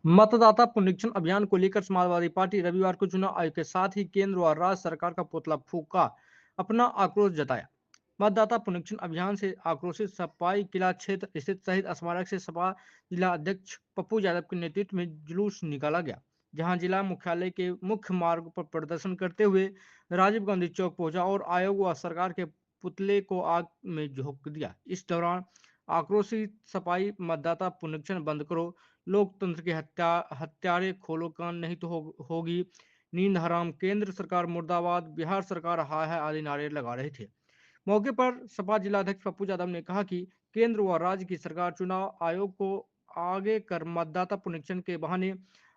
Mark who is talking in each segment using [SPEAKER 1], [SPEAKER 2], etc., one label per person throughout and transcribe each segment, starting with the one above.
[SPEAKER 1] मतदाता पुनरीक्षण अभियान को लेकर समाजवादी पार्टी रविवार को चुनाव आयोग के साथ ही केंद्र और राज्य सरकार का पुतला फूंका अपना आक्रोश जताया। मतदाता पुनरीक्षण अभियान से आक्रोशित सपाई किला क्षेत्र स्थित शहीद स्मारक से सपा जिला अध्यक्ष पप्पू यादव के नेतृत्व में जुलूस निकाला गया, जहां जिला मुख्यालय के मुख्य मार्ग पर प्रदर्शन करते हुए राजीव गांधी चौक पहुंचा और आयोग व सरकार के पुतले को आग में झोंक दिया। इस दौरान आक्रोशित सपाई मतदाता पुनरीक्षण बंद करो, लोकतंत्र के हत्यारे खोलो कान, नहीं तो होगी नींद हराम, केंद्र सरकार मुर्दाबाद, बिहार सरकार हाय हाय आदि नारे लगा रहे थे। मौके पर सपा जिलाध्यक्ष पप्पू यादव ने कहा कि केंद्र व राज्य की सरकार चुनाव आयोग को आगे कर मतदाता पुनरीक्षण के बहाने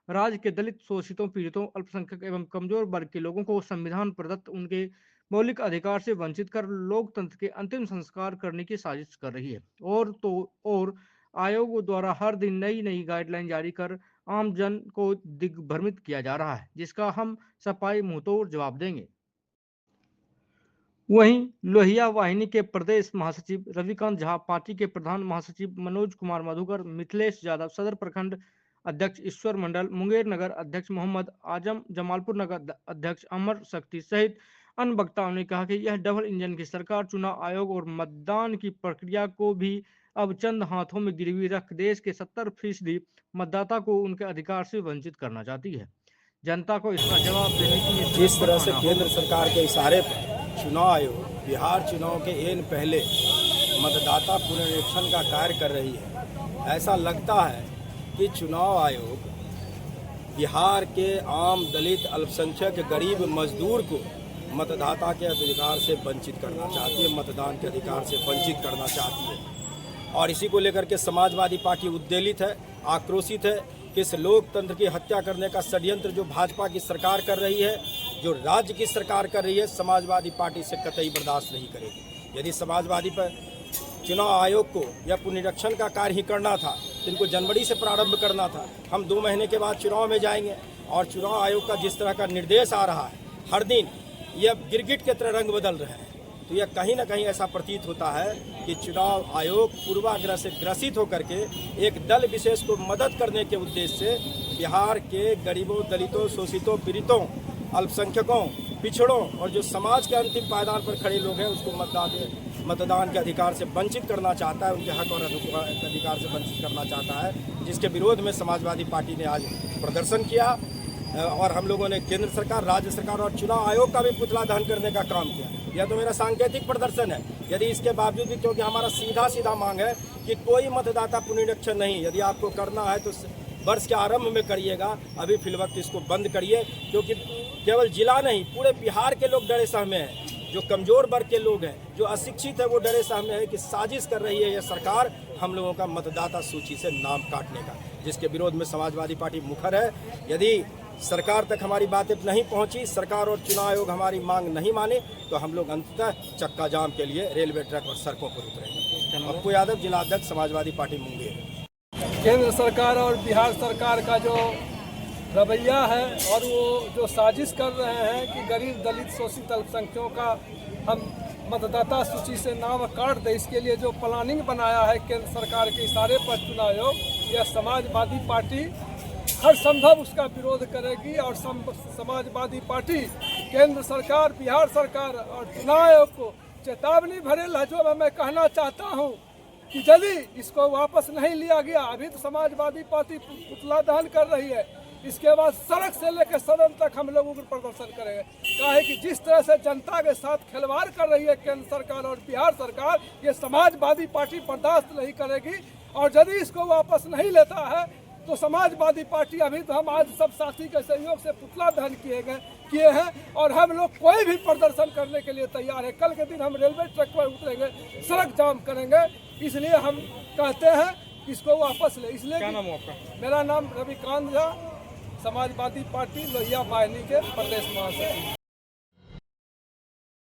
[SPEAKER 1] राज्य के दलित, शोषितों, पीड़ितों, अल्पसंख्यक एवं कमजोर वर्ग के लोगों को संविधान प्रदत्त उनके मौलिक अधिकार से वंचित कर लोकतंत्र के अंतिम संस्कार करने की साजिश कर रही है। और आयोग द्वारा हर दिन नई नई गाइडलाइन जारी कर आम जन को दिग्भ्रमित किया जा रहा है, जिसका हम सफाई मुंहतोड़ जवाब देंगे। वहीं लोहिया वाहिनी के प्रदेश महासचिव रविकांत झा, पार्टी के प्रधान महासचिव मनोज कुमार मधुकर, मिथिलेश यादव, सदर प्रखंड अध्यक्ष ईश्वर मंडल, मुंगेर नगर अध्यक्ष मोहम्मद आजम, जमालपुर नगर अध्यक्ष अमर शक्ति सहित अन्य वक्ताओं ने कहा कि यह डबल इंजन की सरकार चुनाव आयोग और मतदान की प्रक्रिया को भी अब चंद हाथों में गिरवी रख देश के 70% मतदाता को उनके अधिकार से वंचित करना चाहती है। जनता को इसका जवाब देने की
[SPEAKER 2] जिस तरह से केंद्र सरकार के इशारे पर चुनाव आयोग बिहार चुनाव के एन पहले मतदाता पुनरीक्षण का कार्य कर रही है, ऐसा लगता है कि चुनाव आयोग बिहार के आम दलित, अल्पसंख्यक, गरीब, मजदूर को मतदाता के अधिकार से वंचित करना चाहती है, मतदान के अधिकार से वंचित करना चाहती है। और इसी को लेकर के समाजवादी पार्टी उद्वेलित है, आक्रोशित है कि इस लोकतंत्र की हत्या करने का षड्यंत्र जो भाजपा की सरकार कर रही है, जो राज्य की सरकार कर रही है, समाजवादी पार्टी से कतई बर्दाश्त नहीं करेगी। यदि समाजवादी पर चुनाव आयोग को यह पुनरीक्षण का कार्य ही करना था तो इनको जनवरी से प्रारंभ करना था। हम 2 महीने के बाद चुनाव में जाएंगे और चुनाव आयोग का जिस तरह का निर्देश आ रहा है, हर दिन यह गिरगिट के तरह रंग बदल रहे हैं, तो यह कहीं ना कहीं ऐसा प्रतीत होता है कि चुनाव आयोग पूर्वाग्रह से ग्रसित होकर के एक दल विशेष को मदद करने के उद्देश्य से बिहार के गरीबों, दलितों, शोषितों, पीड़ितों, अल्पसंख्यकों, पिछड़ों और जो समाज के अंतिम पायदान पर खड़े लोग हैं उसको मतदान के अधिकार से वंचित करना चाहता है, उनके हक और अधिकार से वंचित करना चाहता है, जिसके विरोध में समाजवादी पार्टी ने आज प्रदर्शन किया। और हम लोगों ने केंद्र सरकार, राज्य सरकार और चुनाव आयोग का भी पुतला दहन करने का काम किया। यह तो मेरा सांकेतिक प्रदर्शन है। यदि इसके बावजूद भी, क्योंकि हमारा सीधा मांग है कि कोई मतदाता पुनरीक्षण नहीं, यदि आपको करना है तो वर्ष के आरंभ में करिएगा, अभी फिलवक्त इसको बंद करिए, क्योंकि केवल जिला नहीं पूरे बिहार के लोग डरे सहमे हैं। जो कमजोर वर्ग के लोग हैं, जो अशिक्षित है, वो डरे सहमे हैं कि साजिश कर रही है यह सरकार हम लोगों का मतदाता सूची से नाम काटने का, जिसके विरोध में समाजवादी पार्टी मुखर है। यदि सरकार तक हमारी बातें नहीं पहुंची, सरकार और चुनाव आयोग हमारी मांग नहीं माने, तो हम लोग अंततः चक्का जाम के लिए रेलवे ट्रैक और सड़कों पर उतरेंगे। पप्पू यादव, जिला अध्यक्ष समाजवादी पार्टी मुंगेर।
[SPEAKER 3] केंद्र सरकार और बिहार सरकार का जो रवैया है और वो जो साजिश कर रहे हैं कि गरीब, दलित, शोषित, अल्पसंख्यकों का हम मतदाता सूची से नाम काट दे, इसके लिए जो प्लानिंग बनाया है केंद्र सरकार के इशारे पर चुनाव आयोग, यह समाजवादी पार्टी हर संभव उसका विरोध करेगी। और समाजवादी पार्टी केंद्र सरकार, बिहार सरकार और चुनाव आयोग को चेतावनी भरे लहजों में मैं कहना चाहता हूं कि यदि इसको वापस नहीं लिया गया, अभी तो समाजवादी पार्टी पुतला दहन कर रही है, इसके बाद सड़क से लेकर सदन तक हम लोग उग्र प्रदर्शन करेंगे। काहे कि जिस तरह से जनता के साथ खिलवाड़ कर रही है केंद्र सरकार और बिहार सरकार, ये समाजवादी पार्टी बर्दाश्त नहीं करेगी। और यदि इसको वापस नहीं लेता है तो समाजवादी पार्टी, अभी तो हम आज सब साथी के सहयोग से पुतला दहन किए हैं और हम लोग कोई भी प्रदर्शन करने के लिए तैयार है। कल के दिन हम रेलवे ट्रैक पर उतरेंगे, सड़क जाम करेंगे, इसलिए हम कहते हैं इसको वापस ले। इसलिए
[SPEAKER 1] क्या नाम आपका?
[SPEAKER 3] मेरा नाम रविकांत झा, समाजवादी पार्टी लोहिया वाहिनी के प्रदेश महासचिव।